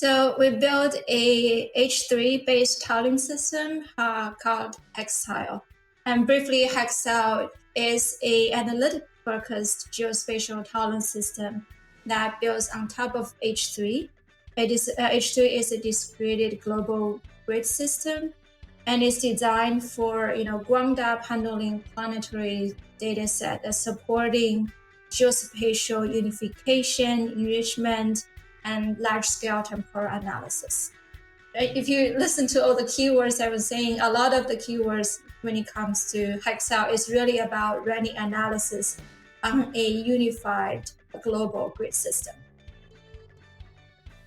So we built a H3 based tiling system called Hex Tile. And briefly, Hex Tile is a analytic focused geospatial tiling system that builds on top of H3. H3 is a distributed global grid system, and it's designed for ground up handling planetary data set that's supporting geospatial unification, enrichment, and large-scale temporal analysis. If you listen to all the keywords I was saying, a lot of the keywords when it comes to Hex Tile is really about running analysis on a unified global grid system.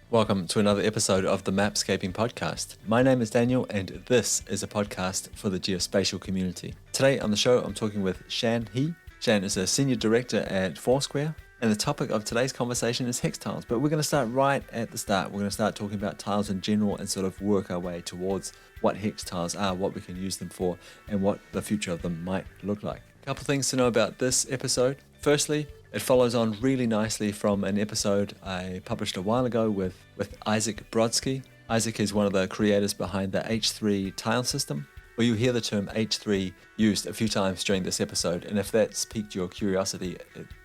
Welcome to another episode of the Mapscaping Podcast. My name is Daniel, and this is a podcast for the geospatial community. Today on the show, I'm talking with Shan He. Shan is a senior director at Foursquare, and the topic of today's conversation is Hex Tiles. But we're going to start right at the start. We're going to start talking about tiles in general and sort of work our way towards what Hex Tiles are, what we can use them for, and what the future of them might look like. A couple things to know about this episode. Firstly, it follows on really nicely from an episode I published a while ago with Isaac Brodsky. Isaac is one of the creators behind the H3 tile system. Well, you hear the term H3 used a few times during this episode, and if that's piqued your curiosity,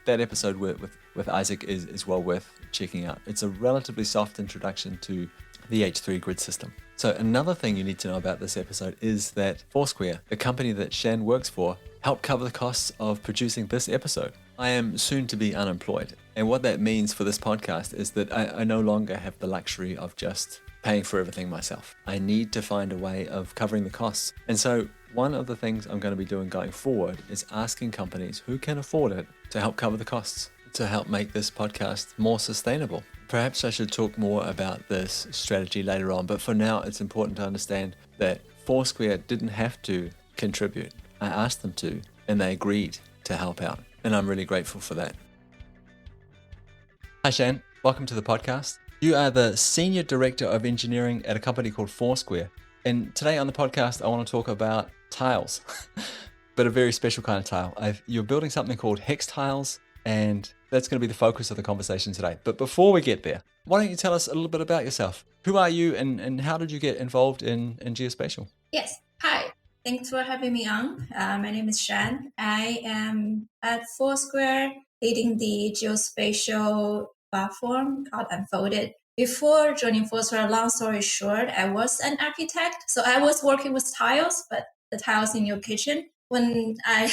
that episode with Isaac is well worth checking out. It's a relatively soft introduction to the H3 grid system. So another thing you need to know about this episode is that Foursquare, the company that Shan works for, helped cover the costs of producing this episode. I am soon to be unemployed, and what that means for this podcast is that I no longer have the luxury of just paying for everything myself. I need to find a way of covering the costs. And so one of the things I'm going to be doing going forward is asking companies who can afford it to help cover the costs, to help make this podcast more sustainable. Perhaps I should talk more about this strategy later on, but for now it's important to understand that Foursquare didn't have to contribute. I asked them to, and they agreed to help out. And I'm really grateful for that. Hi, Shan. Welcome to the podcast. You are the Senior Director of Engineering at a company called Foursquare. And today on the podcast, I want to talk about tiles, but a very special kind of tile. You're building something called Hex Tiles, and that's going to be the focus of the conversation today. But before we get there, why don't you tell us a little bit about yourself? Who are you, and how did you get involved in geospatial? Yes. Hi. Thanks for having me on. My name is Shan. I am at Foursquare leading the geospatial platform called Unfolded. Before joining Foursquare, long story short, I was an architect. So I was working with tiles, but the tiles in your kitchen. When I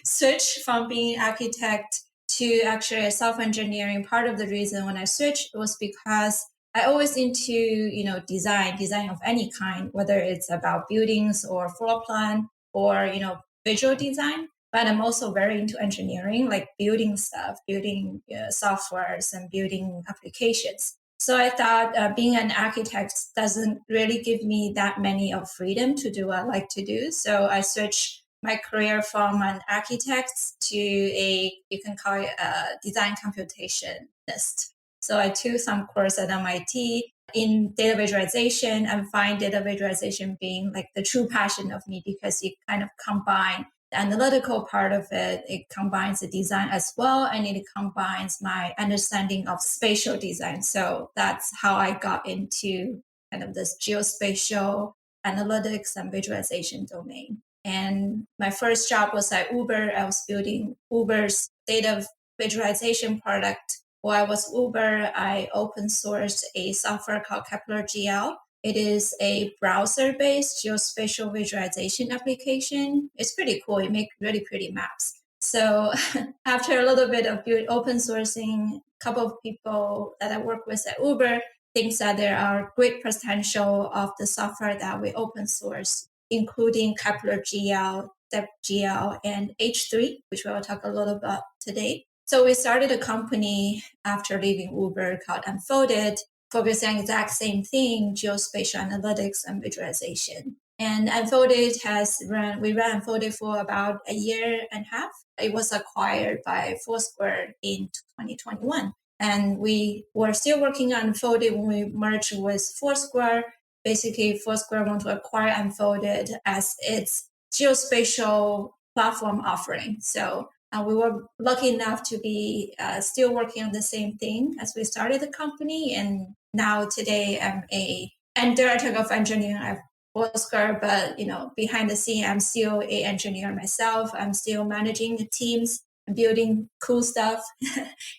switched from being an architect to actually software engineering, part of the reason when I switched was because I always into, design of any kind, whether it's about buildings or floor plan or, visual design. But I'm also very into engineering, like building stuff, building softwares and building applications. So I thought being an architect doesn't really give me that many of freedom to do what I like to do. So I switched my career from an architect to you can call it a design computationist. So I took some course at MIT in data visualization and find data visualization being like the true passion of me because it kind of combines the analytical part of it. It combines the design as well, and it combines my understanding of spatial design. So that's how I got into kind of this geospatial analytics and visualization domain. And my first job was at Uber. I was building Uber's data visualization product. While I was Uber, I open sourced a software called Kepler-GL. It is a browser-based geospatial visualization application. It's pretty cool. It makes really pretty maps. So after a little bit of open sourcing, a couple of people that I work with at Uber thinks that there are great potential of the software that we open source, including Kepler-GL, DepGL, and H3, which we'll talk a little about today. So we started a company after leaving Uber called Unfolded, focusing on the exact same thing, geospatial analytics and visualization. And Unfolded we ran Unfolded for about a year and a half. It was acquired by Foursquare in 2021. And we were still working on Unfolded when we merged with Foursquare. Basically, Foursquare wanted to acquire Unfolded as its geospatial platform offering. So we were lucky enough to be still working on the same thing as we started the company. And now today I'm and director of engineering at Foursquare, but behind the scene, I'm still a engineer myself. I'm still managing the teams, building cool stuff,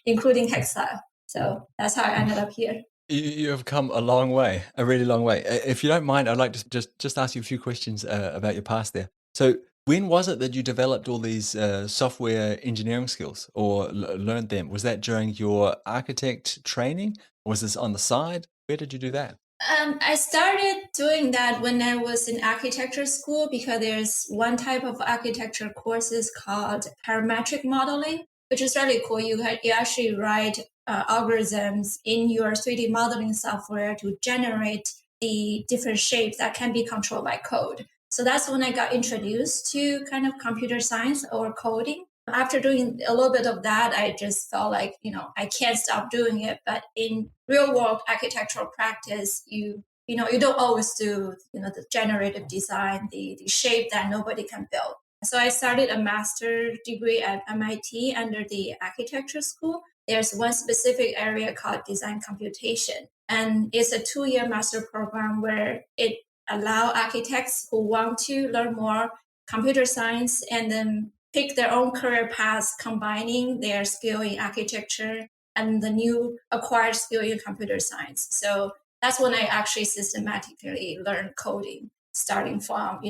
including Hex Tile. So that's how I ended up here. You have come a long way, a really long way. If you don't mind, I'd like to just ask you a few questions about your past there. So, when was it that you developed all these software engineering skills or learned them? Was that during your architect training? Or was this on the side? Where did you do that? I started doing that when I was in architecture school because there's one type of architecture courses called parametric modeling, which is really cool. You actually write algorithms in your 3D modeling software to generate the different shapes that can be controlled by code. So that's when I got introduced to kind of computer science or coding. After doing a little bit of that, I just felt like, I can't stop doing it. But in real world architectural practice, you don't always do, the generative design, the shape that nobody can build. So I started a master's degree at MIT under the architecture school. There's one specific area called design computation. And it's a 2-year master program where it allow architects who want to learn more computer science and then pick their own career paths, combining their skill in architecture and the new acquired skill in computer science. So that's when I actually systematically learned coding, starting from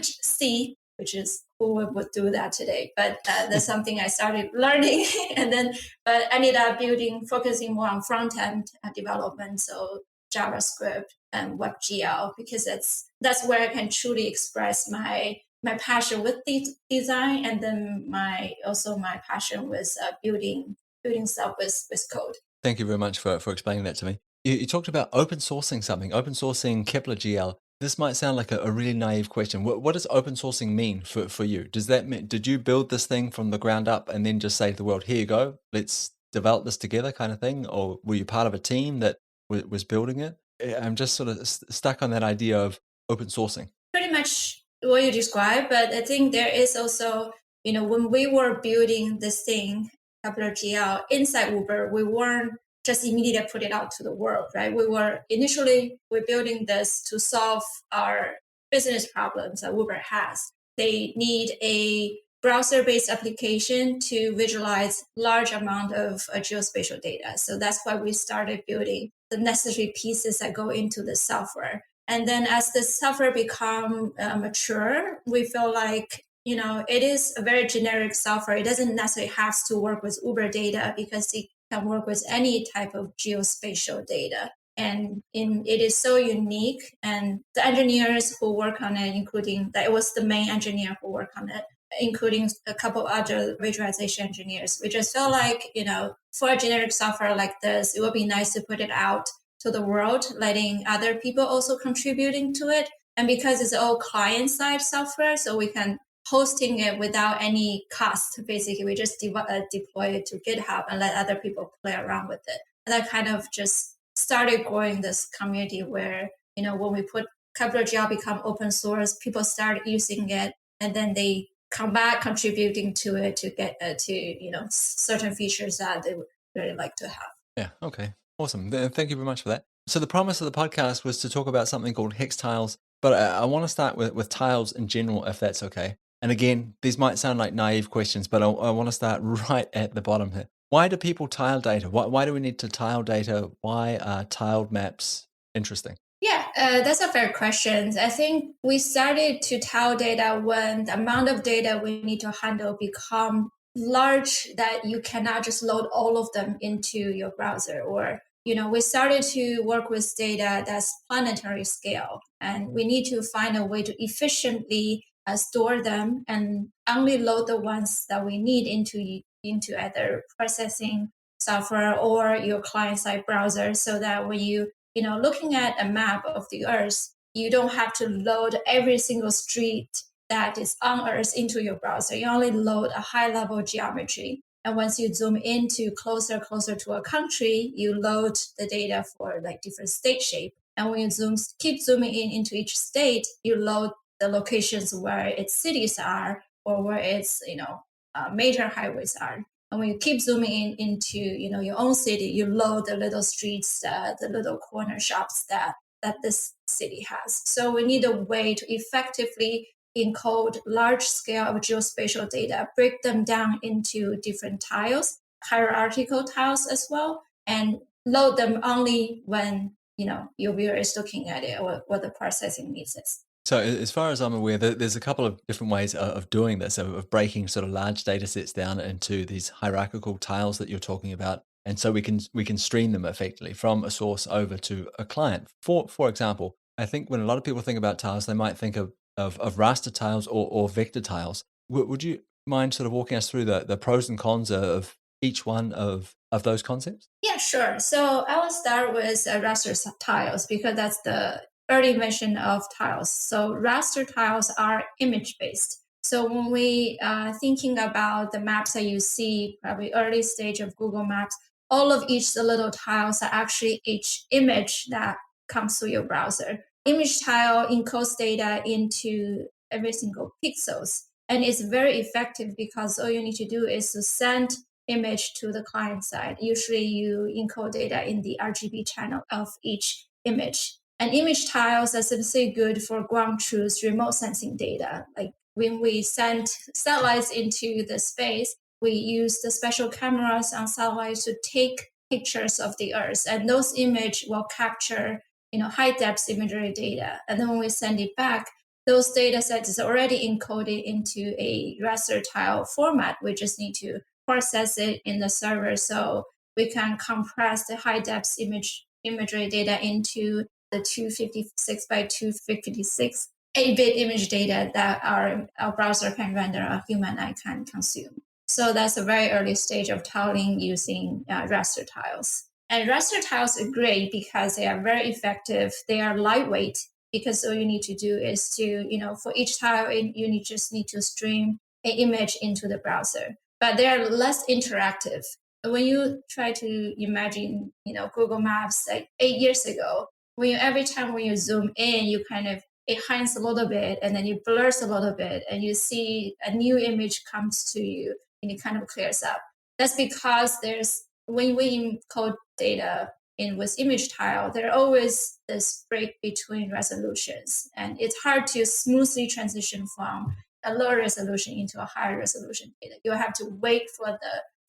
C, which is who would do that today. But that's something I started learning, and then but ended up focusing more on front end development, so JavaScript and WebGL, because that's where I can truly express my passion with design, and then my passion with building stuff with code. Thank you very much for explaining that to me. You talked about open sourcing something, open sourcing Kepler GL. This might sound like a really naive question. What does open sourcing mean for you? Does that mean, did you build this thing from the ground up and then just say to the world, here you go, let's develop this together kind of thing? Or were you part of a team that was building it? I'm just sort of stuck on that idea of open sourcing. Pretty much what you described, but I think there is also, when we were building this thing, Kepler GL, inside Uber, we weren't just immediately put it out to the world, right? We're building this to solve our business problems that Uber has. They need a browser-based application to visualize large amount of geospatial data. So that's why we started building the necessary pieces that go into the software. And then as the software become mature, we feel like, it is a very generic software. It doesn't necessarily have to work with Uber data because it can work with any type of geospatial data. And it is so unique. And the engineers who work on it, including that, it was the main engineer who worked on it, including a couple other visualization engineers. We just felt like, for a generic software like this, it would be nice to put it out to the world, letting other people also contributing to it. And because it's all client-side software, so we can hosting it without any cost. Basically, we just deploy it to GitHub and let other people play around with it. And that kind of just started growing this community where, when we put Kepler GL become open source, people start using it, and then they come back contributing to it to get to certain features that they would really like to have. Yeah. Okay. Awesome. Thank you very much for that. So the promise of the podcast was to talk about something called Hex Tiles, but I want to start with tiles in general, if that's okay. And again, these might sound like naive questions, but I want to start right at the bottom here. Why do people tile data? Why do we need to tile data? Why are tiled maps interesting? Yeah, that's a fair question. I think we started to tile data when the amount of data we need to handle become large that you cannot just load all of them into your browser. Or we started to work with data that's planetary scale, and we need to find a way to efficiently store them and only load the ones that we need into either processing software or your client-side browser, so that when looking at a map of the Earth, you don't have to load every single street that is on Earth into your browser. You only load a high-level geometry. And once you zoom into closer to a country, you load the data for like different state shape. And when you keep zooming into each state, you load the locations where its cities are or where its major highways are. And when you keep zooming into your own city, you load the little streets, the little corner shops that this city has. So we need a way to effectively encode large scale of geospatial data, break them down into different tiles, hierarchical tiles as well, and load them only when your viewer is looking at it or what the processing needs is. So as far as I'm aware, there's a couple of different ways of doing this, of breaking sort of large data sets down into these hierarchical tiles that you're talking about. And so we can stream them effectively from a source over to a client. For example, I think when a lot of people think about tiles, they might think of raster tiles or vector tiles. Would you mind sort of walking us through the pros and cons of each one of those concepts? Yeah, sure. So I will start with raster tiles because that's the early version of tiles. So raster tiles are image based. So when we are thinking about the maps that you see, probably early stage of Google Maps, all of each the little tiles are actually each image that comes through your browser. Image tile encodes data into every single pixels, and it's very effective because all you need to do is to send image to the client side. Usually you encode data in the RGB channel of each image. And image tiles are specifically good for ground truth remote sensing data. Like when we send satellites into the space, we use the special cameras on satellites to take pictures of the Earth. And those images will capture high depth imagery data. And then when we send it back, those data sets is already encoded into a raster tile format. We just need to process it in the server so we can compress the high depth imagery data into the 256 by 256 8-bit image data that our browser can render, a human eye can consume. So that's a very early stage of tiling using raster tiles. And raster tiles are great because they are very effective. They are lightweight because all you need to do is to, for each tile, you just need to stream an image into the browser. But they are less interactive. When you try to imagine, Google Maps like 8 years ago, every time when you zoom in, you it hides a little bit and then it blurs a little bit and you see a new image comes to you and it kind of clears up. That's because when we encode data in with image tile, there always this break between resolutions, and it's hard to smoothly transition from a lower resolution into a higher resolution data. You have to wait for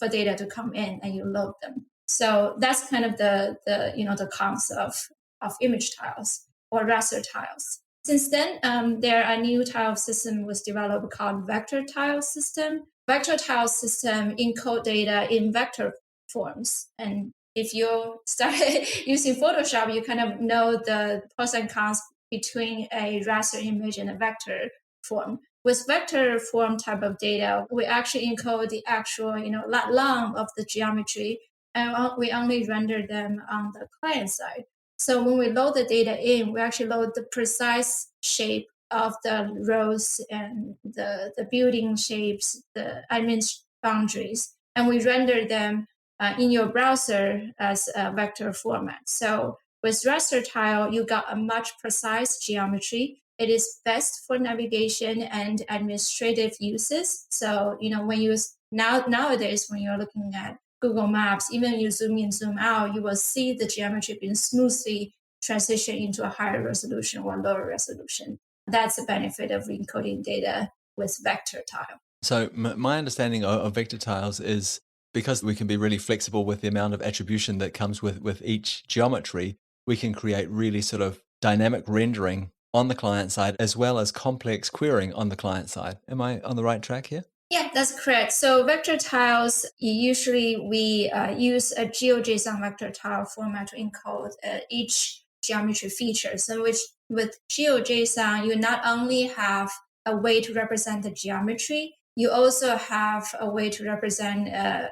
data to come in and you load them. So that's kind of the cons of image tiles or raster tiles. Since then, there are new tile system was developed called vector tile system. Vector tile system encode data in vector forms. And if you start using Photoshop, you kind of know the pros and cons between a raster image and a vector form. With vector form type of data, we actually encode the actual, lat long of the geometry, and we only render them on the client side. So when we load the data in, we actually load the precise shape of the roads and the building shapes, the boundaries, and we render them in your browser as a vector format. So with raster tile, you got a much precise geometry. It is best for navigation and administrative uses. So, when you nowadays, when you're looking at Google Maps, even you zoom in, zoom out, you will see the geometry being smoothly transition into a higher resolution or lower resolution. That's the benefit of encoding data with vector tile. So my understanding of vector tiles is because we can be really flexible with the amount of attribution that comes with each geometry, we can create really sort of dynamic rendering on the client side as well as complex querying on the client side. Am I on the right track here? Yeah, that's correct. So vector tiles, usually we use a GeoJSON vector tile format to encode each geometry feature. So with GeoJSON, you not only have a way to represent the geometry, you also have a way to represent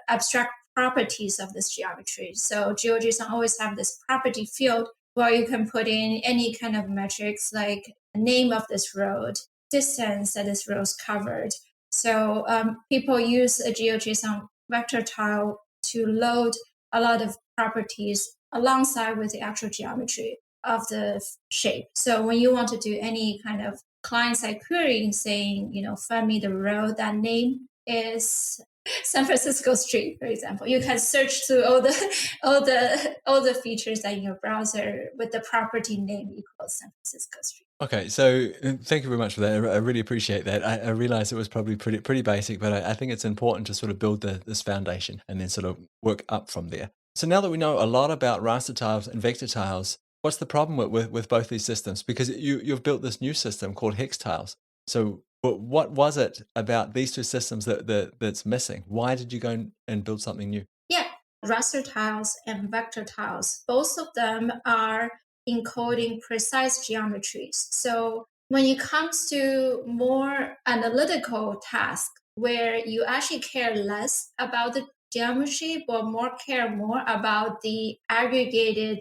abstract properties of this geometry. So GeoJSON always have this property field where you can put in any kind of metrics like name of this road, distance that this road is covered. So people use a GeoJSON vector tile to load a lot of properties alongside with the actual geometry of the shape. So when you want to do any kind of client-side querying saying, find me the road that name is San Francisco Street, for example. You can search through all the features in your browser with the property name equals San Francisco Street. Okay, so thank you very much for that. I really appreciate that. I realize it was probably pretty basic, but I think it's important to sort of build this foundation and then sort of work up from there. So now that we know a lot about raster tiles and vector tiles, what's the problem with both these systems? Because you've built this new system called Hex Tiles. So what was it about these two systems that's missing? Why did you go and build something new? Yeah, raster tiles and vector tiles, both of them are encoding precise geometries. So when it comes to more analytical tasks where you actually care less about the geometry, but care more about the aggregated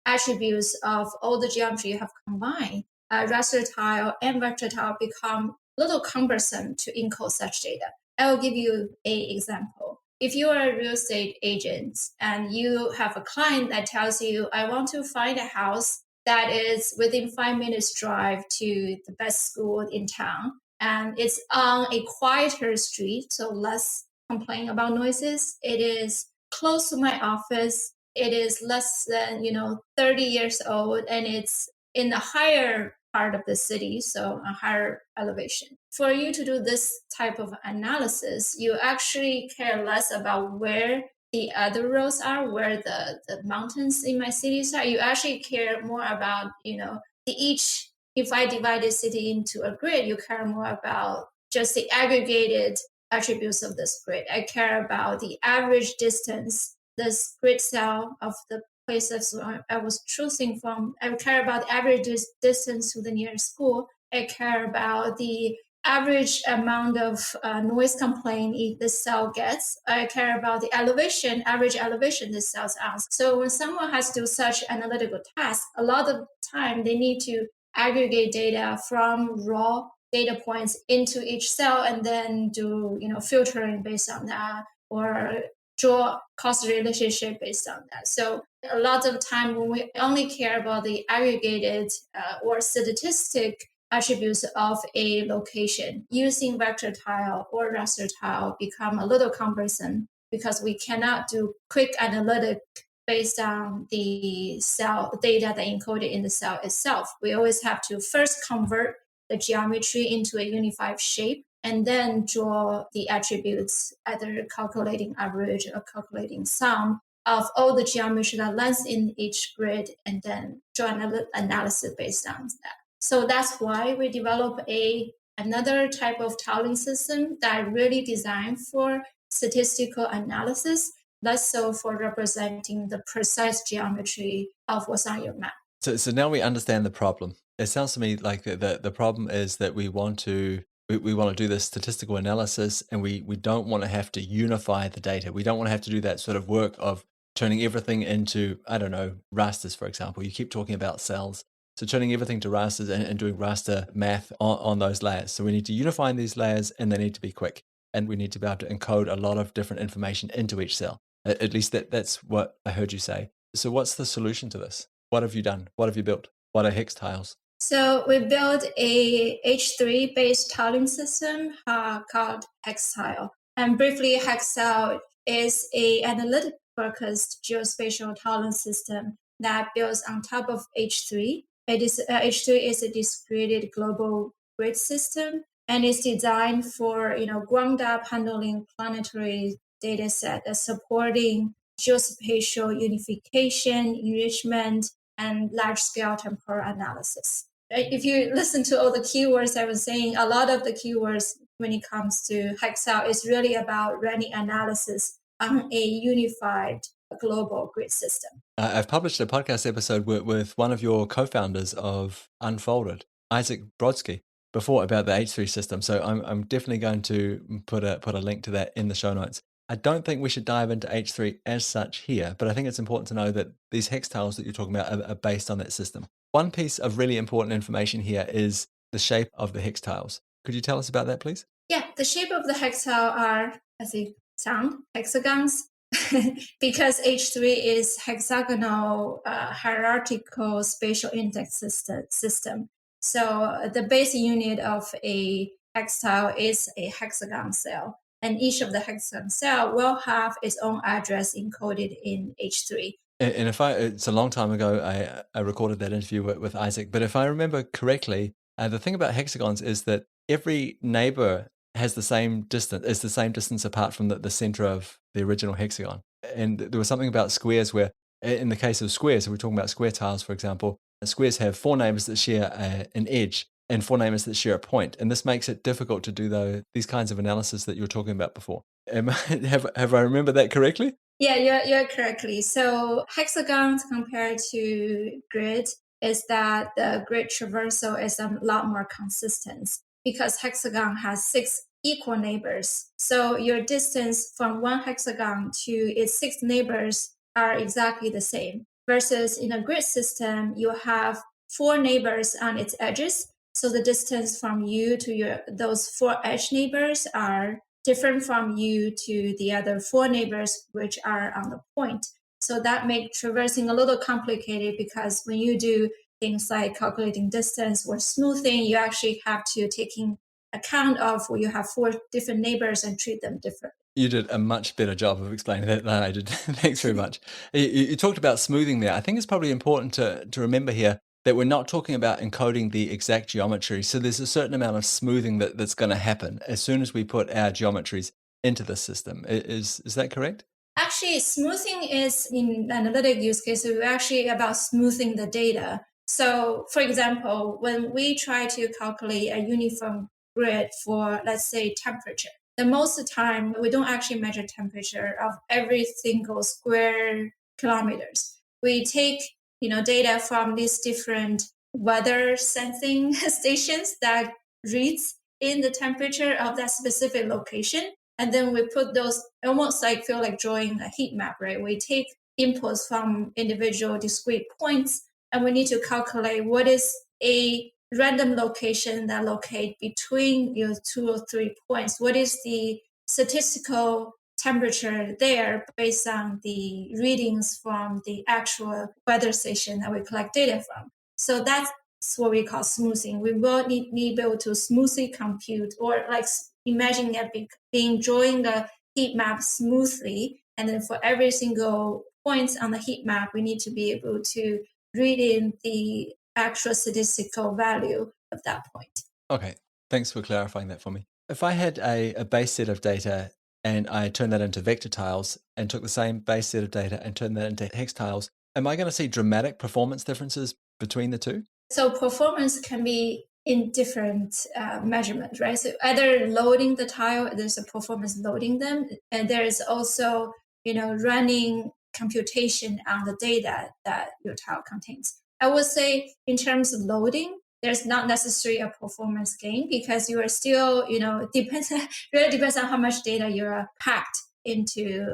attributes of all the geometry you have combined, raster tile and vector tile become a little cumbersome to encode such data. I will give you an example. If you are a real estate agent and you have a client that tells you, I want to find a house that is within 5 minutes drive to the best school in town, and it's on a quieter street, so less complain about noises. It is close to my office. It is less than 30 years old, and it's in a higher part of the city, so a higher elevation. For you to do this type of analysis, you actually care less about where the other roads are, where the mountains in my cities are. You actually care more about, if I divide the city into a grid, you care more about just the aggregated attributes of this grid. I care about the average distance, this grid cell of the places I was choosing from. I care about the average distance to the nearest school. I care about the average amount of noise complaint this cell gets. I care about the average elevation this cell's on. So when someone has to do such analytical tasks, a lot of time they need to aggregate data from raw data points into each cell and then do filtering based on that, or draw cost relationship based on that. So a lot of time when we only care about the aggregated or statistic attributes of a location, using vector tile or raster tile become a little cumbersome because we cannot do quick analytic based on the cell data that encoded in the cell itself. We always have to first convert the geometry into a unified shape and then draw the attributes, either calculating average or calculating sum of all the geometry that lands in each grid, and then draw an analysis based on that. So that's why we develop another type of tiling system that really designed for statistical analysis, less so for representing the precise geometry of what's on your map. So now we understand the problem. It sounds to me like the problem is that we want to do this statistical analysis, and we don't want to have to unify the data. We don't want to have to do that sort of work of turning everything into, I don't know, rasters, for example. You keep talking about cells. So turning everything to rasters and doing raster math on those layers. So we need to unify these layers, and they need to be quick. And we need to be able to encode a lot of different information into each cell. At least that's what I heard you say. So what's the solution to this? What have you done? What have you built? What are Hex Tiles? So we built a H3 based tiling system called Hex Tile. And briefly, Hex Tile is a analytic focused geospatial tiling system that builds on top of H3. H3 is a distributed global grid system, and it's designed for ground up handling planetary data set that's supporting geospatial unification, enrichment, and large-scale temporal analysis. If you listen to all the keywords I was saying, a lot of the keywords when it comes to Hex Tile is really about running analysis on a unified global grid system. I've published a podcast episode with one of your co-founders of Unfolded, Isaac Brodsky, before about the H3 system. So I'm definitely going to put a link to that in the show notes. I don't think we should dive into H3 as such here, but I think it's important to know that these Hex tiles that you're talking about are based on that system. One piece of really important information here is the shape of the Hex tiles. Could you tell us about that, please? Yeah, the shape of the Hex tile are, as they sound, hexagons. Because H3 is hexagonal hierarchical spatial index system. So the base unit of a hex tile is a hexagon cell. and each of the hexagon cell will have its own address encoded in H3. And it's a long time ago, I recorded that interview with Isaac, but if I remember correctly, the thing about hexagons is that every neighbor has the same distance apart from the center of the original hexagon. And there was something about squares where, in the case of squares, if we're talking about square tiles, for example, squares have 4 neighbors that share an edge and 4 neighbors that share a point. And this makes it difficult to do these kinds of analysis that you were talking about before. Have I remembered that correctly? Yeah, you're correctly. So hexagons compared to grid is that the grid traversal is a lot more consistent because hexagon has 6 equal neighbors. So your distance from one hexagon to its 6 neighbors are exactly the same. Versus in a grid system, you have 4 neighbors on its edges. So the distance from you to those 4 edge neighbors are different from you to the other 4 neighbors which are on the point. So that makes traversing a little complicated because when you do things like calculating distance or smoothing, you actually have to take in account of where you have 4 different neighbors and treat them differently. You did a much better job of explaining that than I did. Thanks very much. You talked about smoothing there. I think it's probably important to remember here that we're not talking about encoding the exact geometry. So there's a certain amount of smoothing that's going to happen as soon as we put our geometries into the system. Is that correct? Actually, smoothing is in analytic use cases actually about smoothing the data. So for example, when we try to calculate a uniform grid for, let's say, temperature, the most of the time we don't actually measure temperature of every single square kilometers. We take data from these different weather sensing stations that reads in the temperature of that specific location. And then we put those almost like feel like drawing a heat map, right? We take inputs from individual discrete points and we need to calculate what is a random location that locate between 2 or 3 points. What is the statistical temperature there based on the readings from the actual weather station that we collect data from. So that's what we call smoothing. We will need be able to smoothly compute or like imagine it being drawing the heat map smoothly. And then for every single point on the heat map, we need to be able to read in the actual statistical value of that point. Okay, thanks for clarifying that for me. If I had a base set of data and I turned that into vector tiles and took the same base set of data and turned that into hex tiles, am I going to see dramatic performance differences between the two? So performance can be in different measurements, right? So either loading the tile, there's a performance loading them, and there is also, running computation on the data that your tile contains. I would say in terms of loading, there's not necessarily a performance gain because you are still, really depends on how much data you're packed into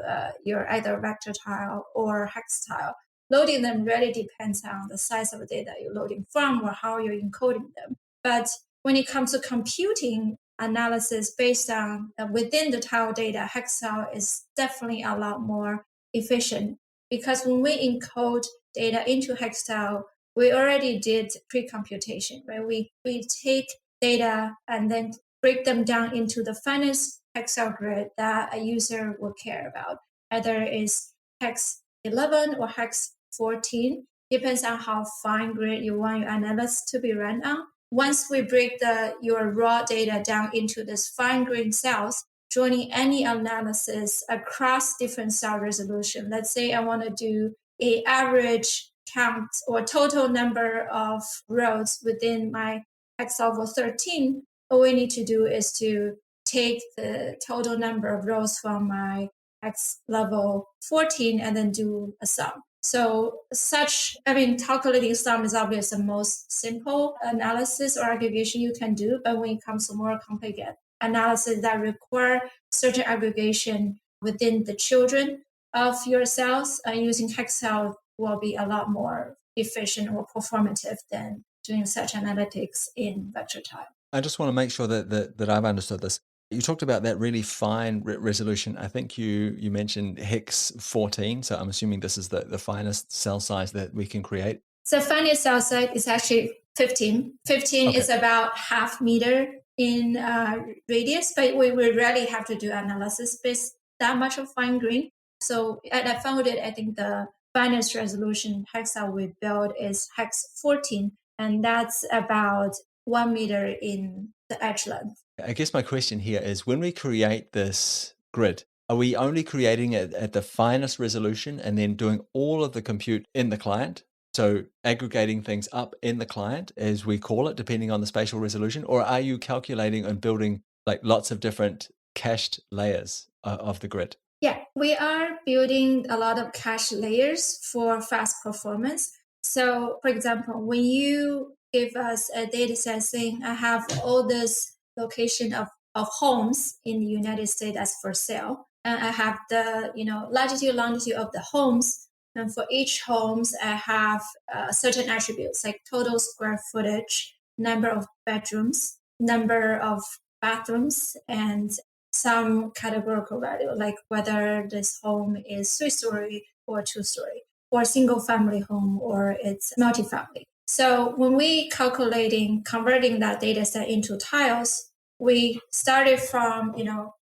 your either vector tile or hex tile. Loading them really depends on the size of the data you're loading from or how you're encoding them. But when it comes to computing analysis based on within the tile data, hex tile is definitely a lot more efficient because when we encode data into hex tile, we already did pre-computation, right? We take data and then break them down into the finest hex tile grid that a user will care about. Either is hex 11 or hex 14, depends on how fine grid you want your analysis to be run on. Once we break your raw data down into this fine grained cells, joining any analysis across different cell resolution. Let's say I want to do a average count or total number of rows within my hex level 13. All we need to do is to take the total number of rows from my hex level 14 and then do a sum. So calculating sum is obviously the most simple analysis or aggregation you can do. But when it comes to more complicated analysis that require certain aggregation within the children of your cells, using hex tile will be a lot more efficient or performative than doing such analytics in vector tile. I just want to make sure that I've understood this. You talked about that really fine resolution. I think you mentioned hex 14. So I'm assuming this is the finest cell size that we can create. So finest cell size is actually 15. 15 Okay. is about half meter in radius, but we rarely have to do analysis based that much of fine grain. So I found it, I think the finest resolution hex tile we build is hex 14, and that's about 1 meter in the edge length. I guess my question here is, when we create this grid, are we only creating it at the finest resolution and then doing all of the compute in the client? So aggregating things up in the client, as we call it, depending on the spatial resolution, or are you calculating and building like lots of different cached layers of the grid? Yeah, we are building a lot of cache layers for fast performance. So, for example, when you give us a data set saying, I have all this location of homes in the United States as for sale, and I have the latitude, longitude of the homes, and for each homes, I have certain attributes like total square footage, number of bedrooms, number of bathrooms, and some categorical value, like whether this home is 3-story or 2-story, or single family home, or it's multifamily. So when we converting that data set into tiles, we started from,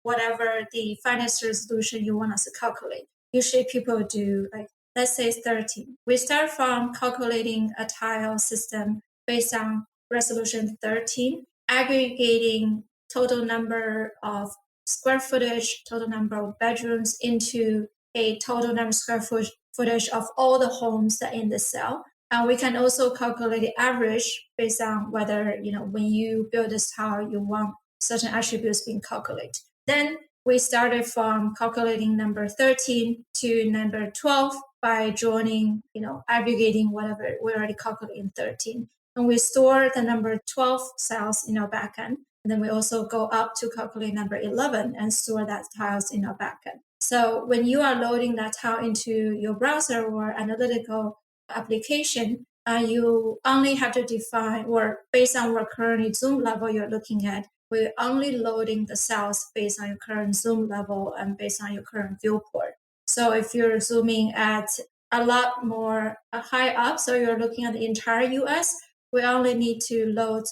whatever the finest resolution you want us to calculate. Usually people do like, let's say 13. We start from calculating a tile system based on resolution 13, aggregating total number of square footage, total number of bedrooms into a total number of square footage of all the homes that are in the cell. And we can also calculate the average based on whether, when you build this tile, you want certain attributes being calculated. Then we started from calculating number 13 to number 12 by joining, aggregating whatever we already calculated in 13. And we store the number 12 cells in our backend. And then we also go up to calculate number 11 and store that tiles in our backend. So when you are loading that tile into your browser or analytical application, you only have to define, or based on what current zoom level you're looking at, we're only loading the cells based on your current zoom level and based on your current viewport. So if you're zooming at a lot more high up, so you're looking at the entire US, we only need to load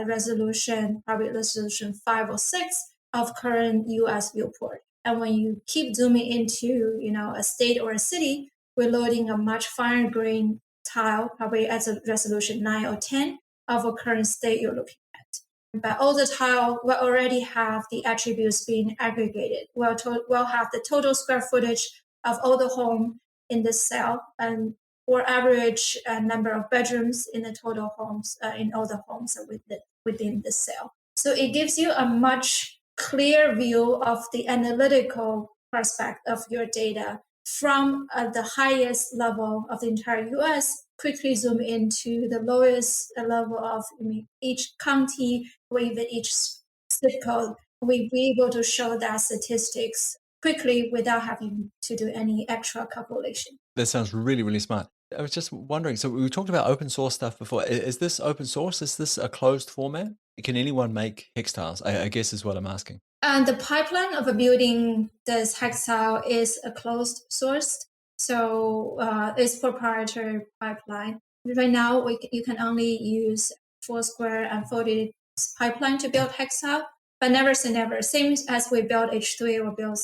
resolution, probably resolution 5 or 6 of current US viewport. And when you keep zooming into, a state or a city, we're loading a much finer grain tile, probably at a resolution 9 or 10 of a current state you're looking at. But all the tile will already have the attributes being aggregated. We'll have the total square footage of all the home in the cell, and or average number of bedrooms in the total homes, in all the homes within the cell. So it gives you a much clear view of the analytical prospect of your data from the highest level of the entire US, quickly zoom into the lowest level of each county or even each zip code. We'll be able to show that statistics quickly without having to do any extra calculation. That sounds really, really smart. I was just wondering, so we talked about open source stuff before. Is this open source? Is this a closed format? Can anyone make hex tiles? I guess is what I'm asking. And the pipeline of building this hex tile is a closed source. So it's proprietary pipeline. Right now, you can only use Foursquare and Folded pipeline to build hex tile, but never say never. Same as we built H3 or built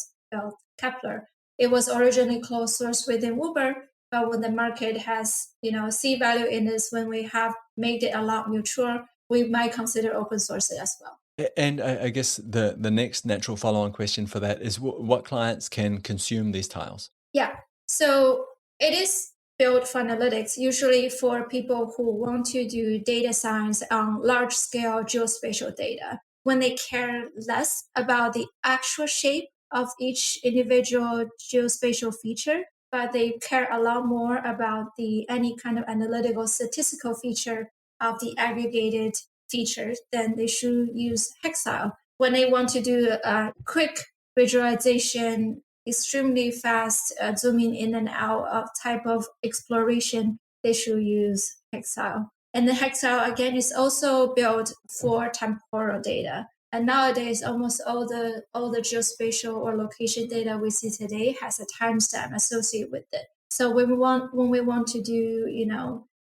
Kepler. It was originally closed source within Uber, but when the market has, see value in this, when we have made it a lot mature, we might consider open source it as well. And I guess the next natural follow-on question for that is, what clients can consume these tiles? Yeah, so it is built for analytics, usually for people who want to do data science on large-scale geospatial data, when they care less about the actual shape of each individual geospatial feature, but they care a lot more about any kind of analytical statistical feature of the aggregated features, then they should use Hex Tile. When they want to do a quick visualization, extremely fast zooming in and out of type of exploration, they should use Hex Tile. And the Hex Tile, again, is also built for temporal data. And nowadays, almost all the geospatial or location data we see today has a timestamp associated with it. So when we want to do,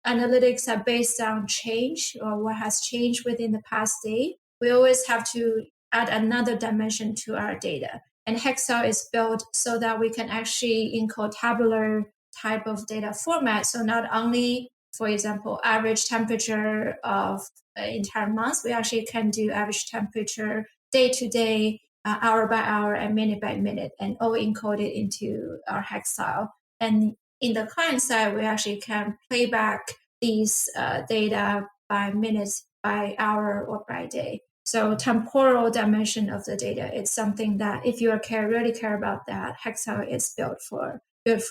analytics are based on change or what has changed within the past day, we always have to add another dimension to our data. And Hex Tile is built so that we can actually encode tabular type of data format. So not only, for example, average temperature of entire month, we actually can do average temperature day to day, hour by hour, and minute by minute, and all encoded into our Hex Tile. And in the client side, we actually can play back these data by minutes, by hour, or by day. So temporal dimension of the data, it's something that if you really care about that, Hex Tile is built for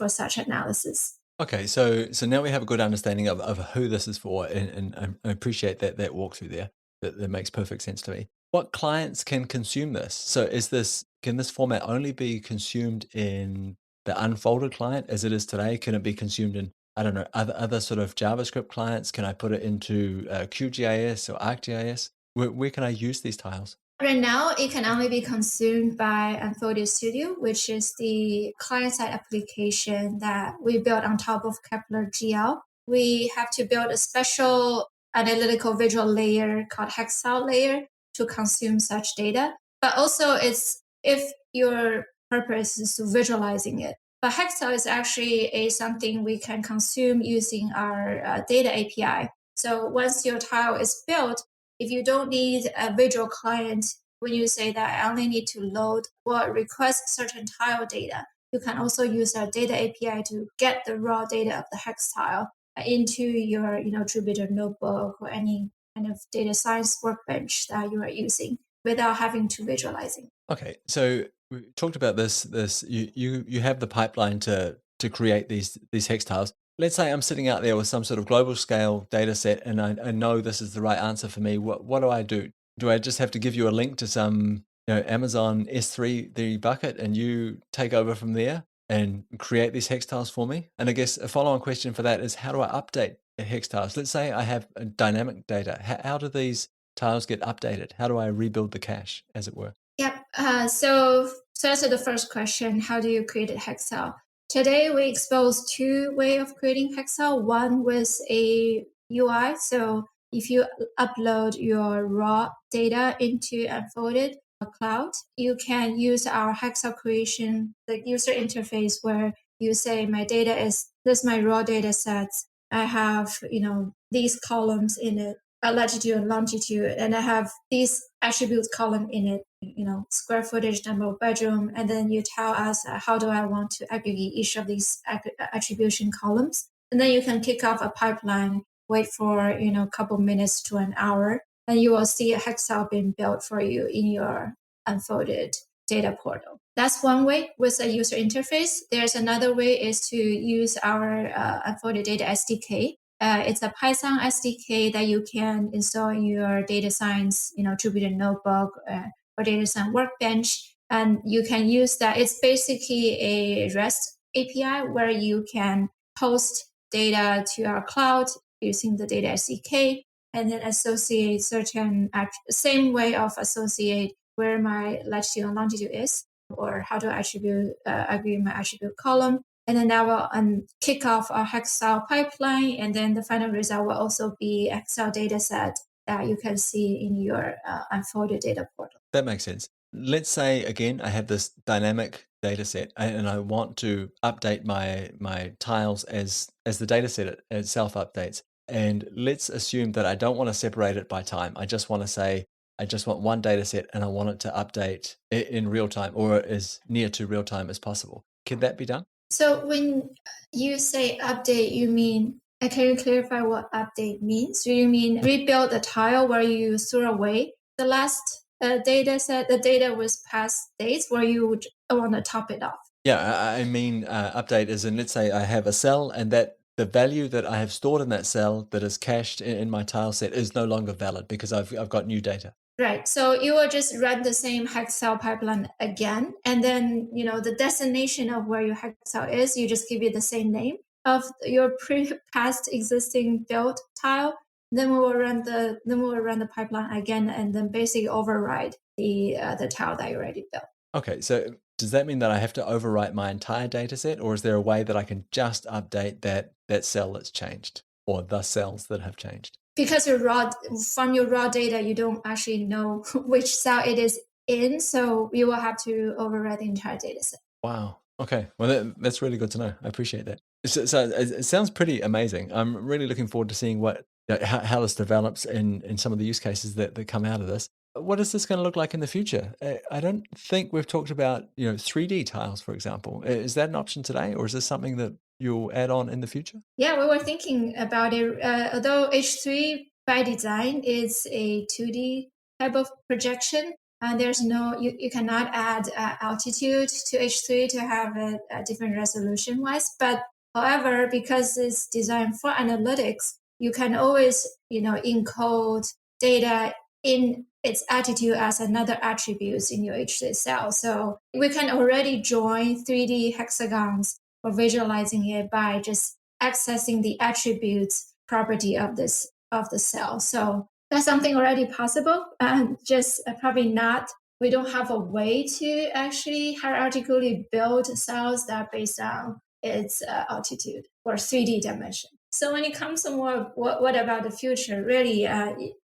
such analysis. Okay, so now we have a good understanding of who this is for, and I appreciate that walkthrough there. That makes perfect sense to me. What clients can consume this? So can this format only be consumed in the unfolded client as it is today? Can it be consumed in, I don't know, other sort of JavaScript clients? Can I put it into QGIS or ArcGIS? Where can I use these tiles? Right now, it can only be consumed by Unfolded Studio, which is the client-side application that we built on top of Kepler GL. We have to build a special analytical visual layer called Hex Tile layer to consume such data. But also, it's if your purpose is to visualizing it. But Hex Tile is actually something we can consume using our data API. So once your tile is built, if you don't need a visual client, when you say that I only need to load or request certain tile data, you can also use our data API to get the raw data of the Hex Tile into your Jupyter notebook or any kind of data science workbench that you are using without having to visualizing. Okay, so we talked about this. You have the pipeline to create these Hex tiles. Let's say I'm sitting out there with some sort of global scale data set, and I know this is the right answer for me. What do I do? Do I just have to give you a link to some Amazon S3 the bucket, and you take over from there and create these Hex tiles for me? And I guess a follow-on question for that is, how do I update the Hex tiles? Let's say I have dynamic data. How do these tiles get updated? How do I rebuild the cache, as it were? Yep. So to answer the first question, how do you create a Hex Tile? Today we expose two ways of creating Hex Tile. One with a UI. So if you upload your raw data into Unfolded Cloud, you can use our Hex Tile creation, the user interface where you say my data is this, my raw data sets. I have these columns in it, latitude and longitude, and I have these attributes column in it, square footage, number of bedroom, and then you tell us how do I want to aggregate each of these attribution columns, and then you can kick off a pipeline, wait for a couple minutes to an hour, and you will see a Hex Tile being built for you in your Unfolded data portal. That's one way with a user interface. There's another way is to use our Unfolded Data SDK. It's a Python SDK that you can install in your data science, Jupyter notebook or data science workbench, and you can use that. It's basically a REST API where you can host data to our cloud using the data SDK, and then associate certain same way of associate where my latitude and longitude is, or how to aggregate my attribute column. And then that will kick off our Hex Tile pipeline. And then the final result will also be Hex Tile data set that you can see in your Unfolded data portal. That makes sense. Let's say, again, I have this dynamic data set and I want to update my tiles as the data set itself updates. And let's assume that I don't want to separate it by time. I just want to say, I just want one data set and I want it to update in real time or as near to real time as possible. Can that be done? So when you say update, you mean, can you clarify what update means? Do you mean rebuild the tile where you threw away the last data set, the data with past dates, where you would want to top it off? Yeah, I mean, update is in, let's say I have a cell and that the value that I have stored in that cell that is cached in my tile set is no longer valid because I've got new data. Right. So you will just run the same Hex Tile pipeline again. And then, the destination of where your Hex Tile is, you just give it the same name of your past existing built tile. Then we will run the pipeline again and then basically override the tile that you already built. Okay. So does that mean that I have to overwrite my entire data set, or is there a way that I can just update that cell that's changed or the cells that have changed? because from your raw data, you don't actually know which cell it is in, so you will have to override the entire data set. Wow. Okay. Well, that's really good to know. I appreciate that. So it sounds pretty amazing. I'm really looking forward to seeing how this develops in some of the use cases that come out of this. What is this going to look like in the future? I don't think we've talked about 3D tiles, for example. Is that an option today, or is this something that you'll add on in the future? Yeah, we were thinking about it. Although H3 by design is a 2D type of projection, and there's you cannot add altitude to H3 to have it different resolution wise. But however, because it's designed for analytics, you can always encode data in its attitude as another attribute in your H3 cell. So we can already join 3D hexagons for visualizing it by just accessing the attributes property of the cell. So that's something already possible, and just probably not. We don't have a way to actually hierarchically build cells that are based on its altitude or 3D dimension. So when it comes to what about the future, really,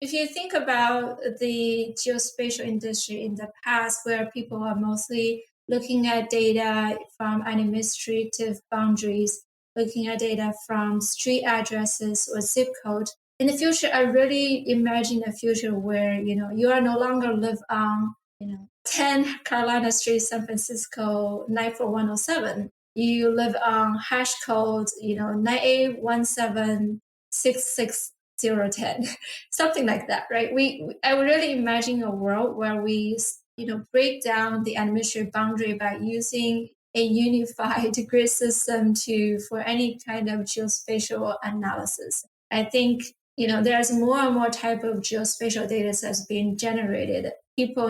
if you think about the geospatial industry in the past, where people are mostly looking at data from administrative boundaries, looking at data from street addresses or zip code. In the future, I really imagine a future where you are no longer live on 10 Carolina Street, San Francisco 94107. You live on hash code 98176610, something like that, right? I would really imagine a world where we break down the administrative boundary by using a unified grid system for any kind of geospatial analysis. I think there's more and more type of geospatial data sets being generated. People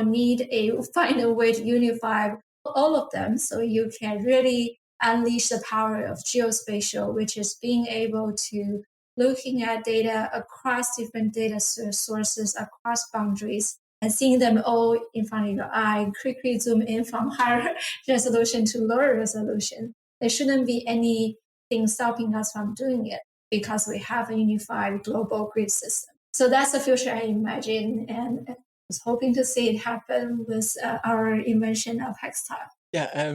find a way to unify all of them, so you can really unleash the power of geospatial, which is being able to looking at data across different data sources, across boundaries, and seeing them all in front of your eye, quickly zoom in from higher resolution to lower resolution. There shouldn't be anything stopping us from doing it because we have a unified global grid system. So that's the future I imagine, and I was hoping to see it happen with our invention of Hex Tile. Yeah.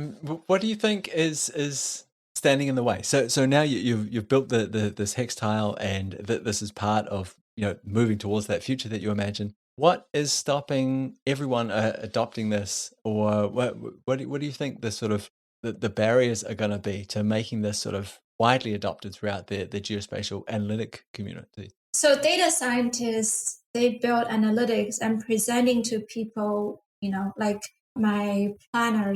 What do you think is standing in the way? So now you've built this Hex tile, and this is part of moving towards that future that you imagine. What is stopping everyone adopting this, or what do you think the sort of the barriers are going to be to making this sort of widely adopted throughout the geospatial analytic community? So data scientists, they build analytics and presenting to people, like my planner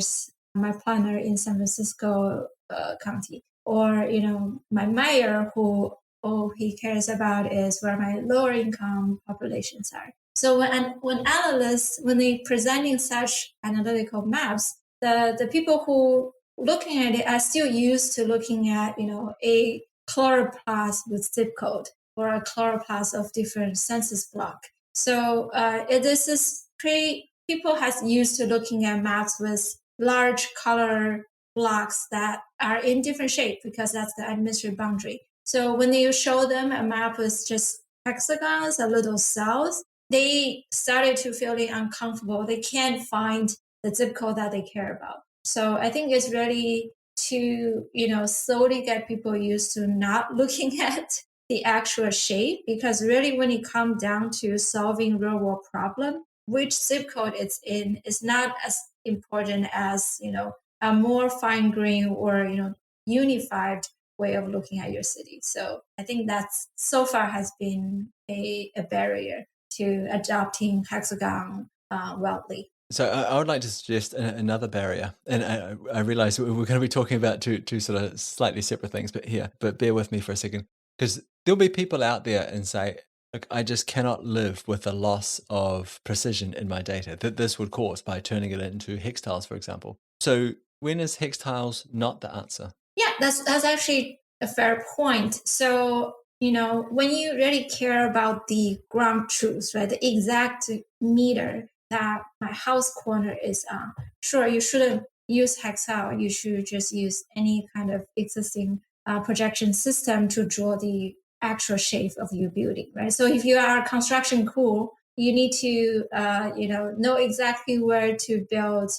in San Francisco County, or my mayor who all he cares about is where my lower income populations are. So when analysts, when they presenting such analytical maps, the people who looking at it are still used to looking at a chloroplast with zip code or a chloroplast of different census block. So this is people has used to looking at maps with large color blocks that are in different shape because that's the administrative boundary. So when you show them a map with just hexagons, a little cells, they started to feeling uncomfortable. They can't find the zip code that they care about. So I think it's really to slowly get people used to not looking at the actual shape, because really when it comes down to solving real world problem, which zip code it's in is not as important as a more fine grained or unified way of looking at your city. So I think that's so far has been a barrier to adopting hexagon widely. So I would like to suggest another barrier, and I realize we're going to be talking about two sort of slightly separate things, but bear with me for a second, because there'll be people out there and say, look, I just cannot live with the loss of precision in my data that this would cause by turning it into hex tiles, for example. So when is hex tiles not the answer? Yeah, that's actually a fair point. So when you really care about the ground truth, right, the exact meter that my house corner is on, sure, you shouldn't use Hexel. You should just use any kind of existing projection system to draw the actual shape of your building, right? So if you are a construction crew, you need to know exactly where to build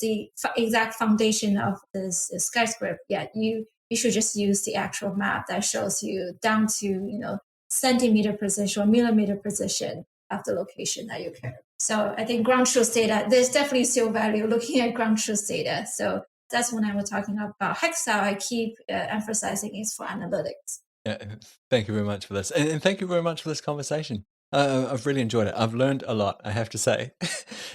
the exact foundation of this skyscraper. Yeah, you should just use the actual map that shows you down to centimeter precision or millimeter precision of the location that you care. So I think ground truth data, there's definitely still value looking at ground truth data. So that's when I was talking about Hex Tile, I keep emphasizing is for analytics. Yeah, thank you very much for this. And thank you very much for this conversation. I've really enjoyed it. I've learned a lot, I have to say.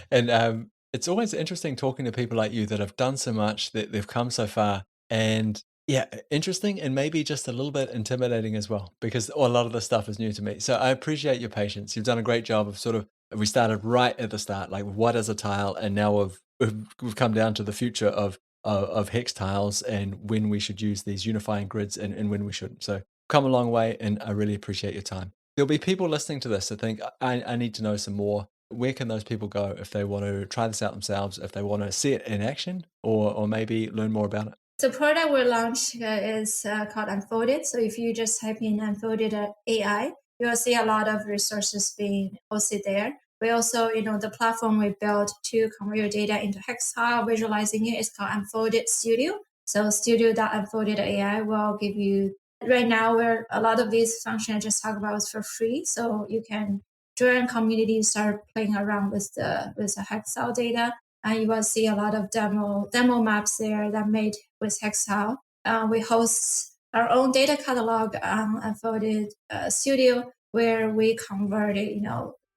And it's always interesting talking to people like you that have done so much, that they've come so far. And yeah, interesting and maybe just a little bit intimidating as well, because a lot of this stuff is new to me. So I appreciate your patience. You've done a great job of we started right at the start, like what is a tile? And now we've come down to the future of hex tiles and when we should use these unifying grids and when we shouldn't. So come a long way, and I really appreciate your time. There'll be people listening to this that think, I need to know some more. Where can those people go if they want to try this out themselves, if they want to see it in action, or maybe learn more about it? The product we launched is called Unfolded. So if you just type in Unfolded AI, you'll see a lot of resources being hosted there. We also, the platform we built to convert your data into Hex Tile, visualizing it is called Unfolded Studio. So studio.unfolded AI will give you, right now, where a lot of these functions I just talked about is for free. So you can join community, start playing around with the Hex Tile data. And you will see a lot of demo maps there that made with Hex Tile. We host our own data catalog on Unfolded Studio, where we converted,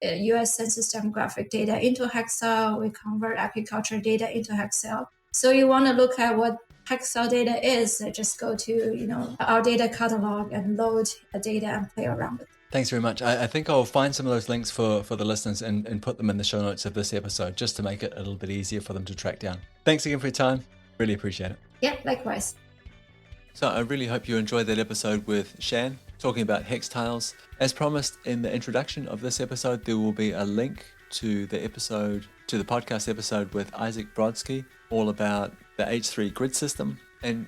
U.S. Census demographic data into Hex Tile. We convert agriculture data into Hex Tile. So you want to look at what Hex Tile data is, just go to, our data catalog and load the data and play around with it. Thanks very much. I think I'll find some of those links for the listeners and put them in the show notes of this episode, just to make it a little bit easier for them to track down. Thanks again for your time. Really appreciate it. Yeah, likewise. So I really hope you enjoyed that episode with Shan, talking about hex tiles. As promised in the introduction of this episode, there will be a link to the podcast episode with Isaac Brodsky, all about the H3 grid system. And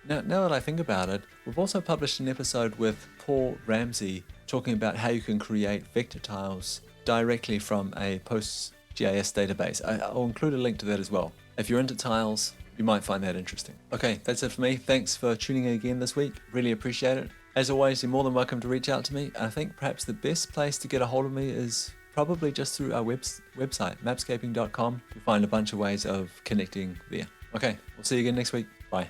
now that I think about it, we've also published an episode with Paul Ramsey, talking about how you can create vector tiles directly from a PostGIS database. I'll include a link to that as well. If you're into tiles, you might find that interesting. Okay, that's it for me. Thanks for tuning in again this week. Really appreciate it. As always, you're more than welcome to reach out to me. I think perhaps the best place to get a hold of me is probably just through our website, mapscaping.com. You'll find a bunch of ways of connecting there. Okay, we'll see you again next week. Bye.